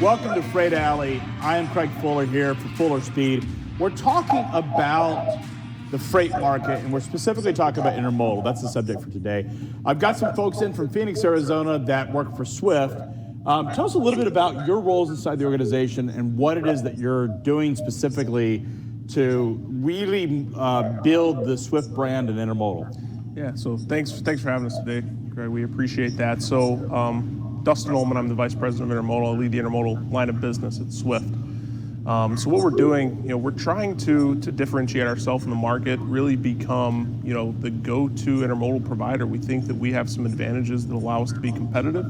Welcome to Freight Alley. I am Craig Fuller here for Fuller Speed. We're talking about the freight market, and we're specifically talking about intermodal. That's the subject for today. I've got some folks in from Phoenix, Arizona that work for Swift. Tell us a little bit about your roles inside the organization and what it is that you're doing specifically to really build the Swift brand and intermodal. Yeah, so thanks for having us today, Greg. We appreciate that. So, Dustin Ullman, I'm the Vice President of Intermodal. I lead the intermodal line of business at Swift. So what we're doing, we're trying to differentiate ourselves in the market, really become, the go-to intermodal provider. We think that we have some advantages that allow us to be competitive.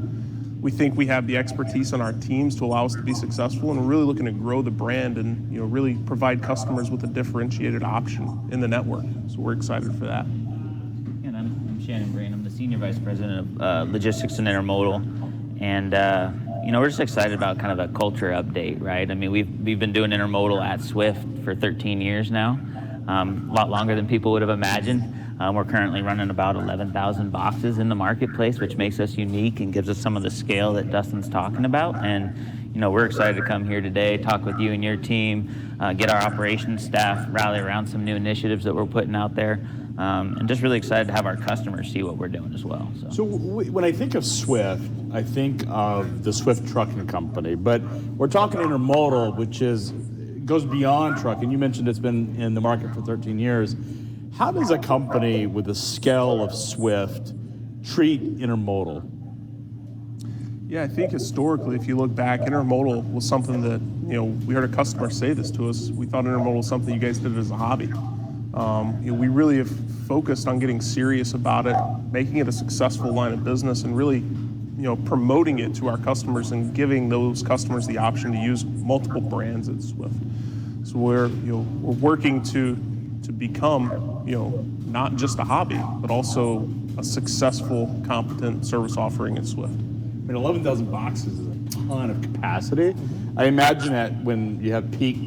We think we have the expertise on our teams to allow us to be successful, and we're really looking to grow the brand and, really provide customers with a differentiated option in the network. So we're excited for that. And I'm Shannon Brain. I'm the Senior Vice President of Logistics and Intermodal. And, we're just excited about kind of a culture update, right? I mean, we've been doing intermodal at Swift for 13 years now, a lot longer than people would have imagined. We're currently running about 11,000 boxes in the marketplace, which makes us unique and gives us some of the scale that Dustin's talking about. And, we're excited to come here today, talk with you and your team, get our operations staff, rally around some new initiatives that we're putting out there. And just really excited to have our customers see what we're doing as well. So when I think of Swift, I think of the Swift Trucking Company, but we're talking intermodal, which goes beyond trucking. You mentioned it's been in the market for 13 years. How does a company with the scale of Swift treat intermodal? Yeah, I think historically, if you look back, intermodal was something that, we heard a customer say this to us. We thought intermodal was something you guys did as a hobby. We really have focused on getting serious about it, making it a successful line of business, and really, promoting it to our customers and giving those customers the option to use multiple brands at Swift. So we're working to become, not just a hobby, but also a successful, competent service offering at Swift. I mean, 11,000 boxes is a ton of capacity. I imagine that when you have peak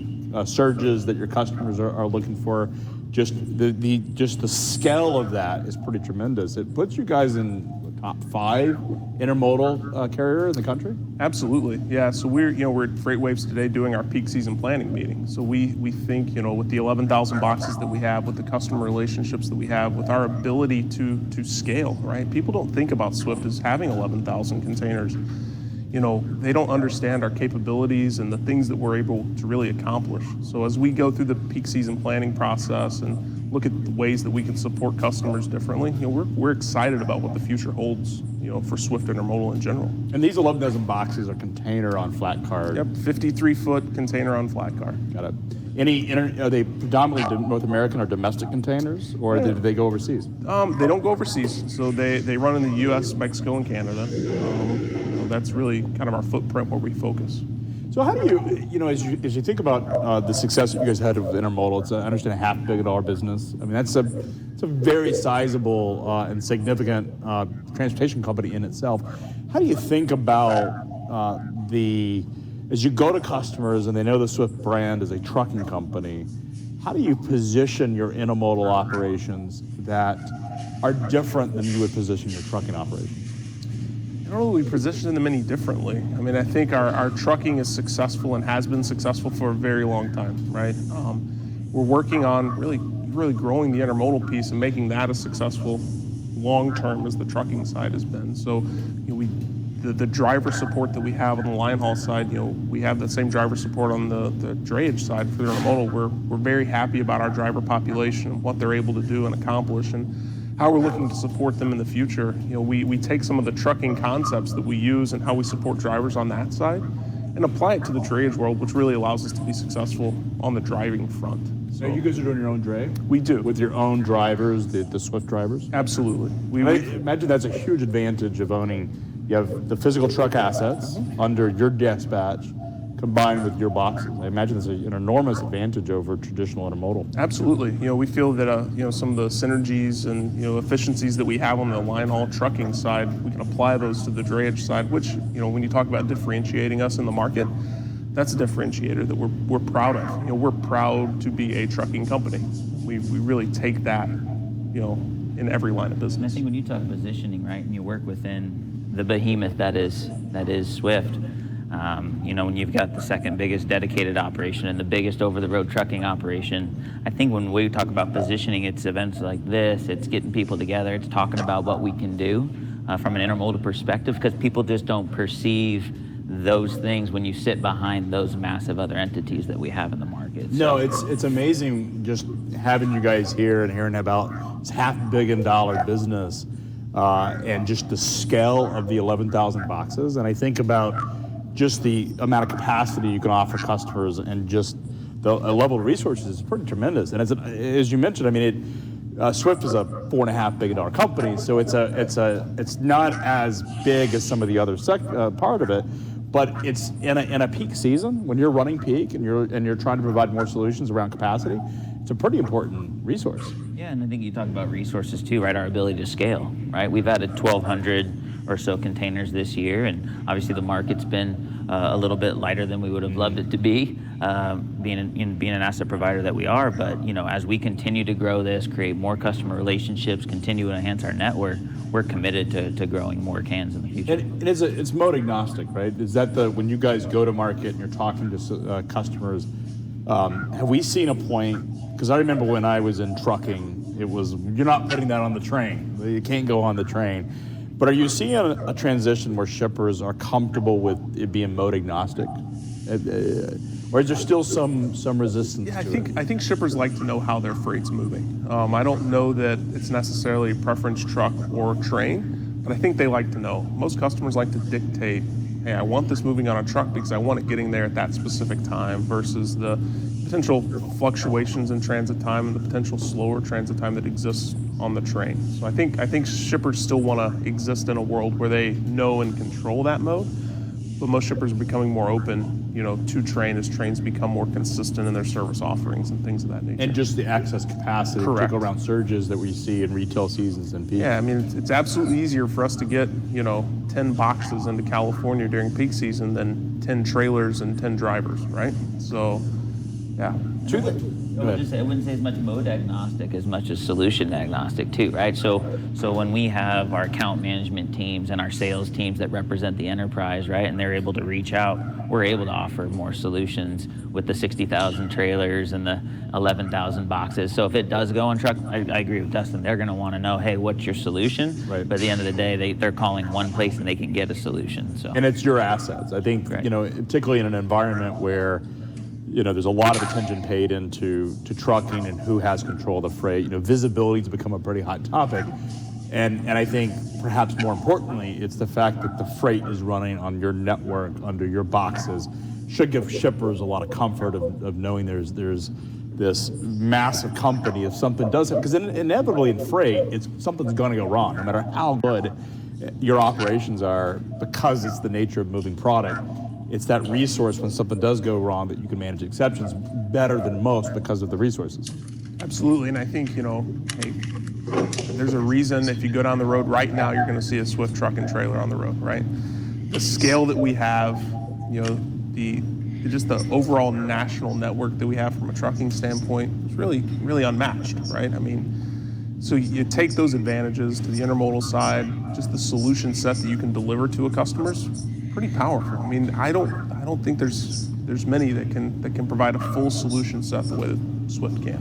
surges that your customers are looking for, just the scale of that is pretty tremendous. It puts you guys in the top 5 intermodal carrier in the country? Absolutely, yeah. So we're at FreightWaves today doing our peak season planning meeting. So we think, with the 11,000 boxes that we have, with the customer relationships that we have, with our ability to scale, right? People don't think about Swift as having 11,000 containers. They don't understand our capabilities and the things that we're able to really accomplish. So as we go through the peak season planning process and look at the ways that we can support customers differently, we're excited about what the future holds, for Swift Intermodal in general. And these 11,000 boxes are container on flat car. Yep, 53-foot container on flat car. Got it. Are they predominantly North American or domestic containers, or do they go overseas? They don't go overseas, so they run in the U.S., Mexico, and Canada. That's really kind of our footprint where we focus. So how do you, as you think about the success that you guys had with intermodal, it's, I understand, a $500 million business. I mean, it's a very sizable and significant transportation company in itself. How do you think about as you go to customers and they know the Swift brand is a trucking company, how do you position your intermodal operations that are different than you would position your trucking operations? I don't know that we position them any differently. I mean, I think our trucking is successful and has been successful for a very long time, right? We're working on really growing the intermodal piece and making that as successful long-term as the trucking side has been. So, the driver support that we have on the line haul side, we have the same driver support on the drayage side for the intermodal. We're very happy about our driver population and what they're able to do and accomplish, and how we're looking to support them in the future. We take some of the trucking concepts that we use and how we support drivers on that side and apply it to the drayage world, which really allows us to be successful on the driving front. So you guys are doing your own dray? We do. With your own drivers, the Swift drivers? Absolutely. I imagine that's a huge advantage of owning. You have the physical truck assets under your dispatch combined with your boxes. I imagine it's an enormous advantage over traditional intermodal. Absolutely. We feel that some of the synergies and efficiencies that we have on the line haul trucking side, we can apply those to the drayage side, which when you talk about differentiating us in the market, that's a differentiator that we're proud of. We're proud to be a trucking company. We really take that in every line of business. And I think when you talk positioning, right, and you work within the behemoth that is Swift, When you've got the second biggest dedicated operation and the biggest over-the-road trucking operation, I think when we talk about positioning, it's events like this, it's getting people together, it's talking about what we can do from an intermodal perspective, because people just don't perceive those things when you sit behind those massive other entities that we have in the market. No, it's amazing just having you guys here and hearing about this $500 million business and just the scale of the 11,000 boxes. And I think about just the amount of capacity you can offer customers and just the level of resources is pretty tremendous. And as you mentioned, I mean, Swift is a $4.5 billion company, so it's not as big as some of the other part of it. But it's in a peak season when you're running peak and you're trying to provide more solutions around capacity. It's a pretty important resource. Yeah, and I think you talk about resources too, right? Our ability to scale, right? We've added 1,200 or so containers this year, and obviously the market's been a little bit lighter than we would have loved it to be, being an asset provider that we are. But as we continue to grow this, create more customer relationships, continue to enhance our network, we're committed to growing more cans in the future. And it's mode agnostic, right? Is that when you guys go to market and you're talking to customers, have we seen a point? Because I remember when I was in trucking, it was you're not putting that on the train. You can't go on the train. But are you seeing a transition where shippers are comfortable with it being mode agnostic? Or is there still some resistance to it? I think shippers like to know how their freight's moving. I don't know that it's necessarily preference truck or train, but I think they like to know. Most customers like to dictate, hey, I want this moving on a truck because I want it getting there at that specific time, versus the potential fluctuations in transit time and the potential slower transit time that exists on the train. So I think shippers still want to exist in a world where they know and control that mode, but most shippers are becoming more open, to train as trains become more consistent in their service offerings and things of that nature. And just the access capacity, particularly around surges that we see in retail seasons and peak. Yeah, I mean, it's absolutely easier for us to get, 10 boxes into California during peak season than 10 trailers and 10 drivers, right? So, yeah. I wouldn't say as much mode agnostic as much as solution agnostic too, right? So when we have our account management teams and our sales teams that represent the enterprise, right, and they're able to reach out, we're able to offer more solutions with the 60,000 trailers and the 11,000 boxes. So if it does go on truck, I agree with Dustin. They're going to want to know, hey, what's your solution? Right. But at the end of the day, they're calling one place and they can get a solution. So. And it's your assets. I think, right. Particularly in an environment where there's a lot of attention paid into trucking and who has control of the freight. Visibility has become a pretty hot topic. And I think perhaps more importantly, it's the fact that the freight is running on your network, under your boxes, should give shippers a lot of comfort of knowing there's this massive company. If something does happen, because inevitably in freight, something's going to go wrong, no matter how good your operations are, because it's the nature of moving product. It's that resource when something does go wrong that you can manage exceptions better than most because of the resources. Absolutely, and I think, hey, there's a reason if you go down the road right now, you're going to see a Swift truck and trailer on the road, right? The scale that we have, just the overall national network that we have from a trucking standpoint is really, really unmatched, right? I mean, so you take those advantages to the intermodal side, just the solution set that you can deliver to a customer's pretty powerful. I mean, I don't think there's many that can provide a full solution set the way that Swift can.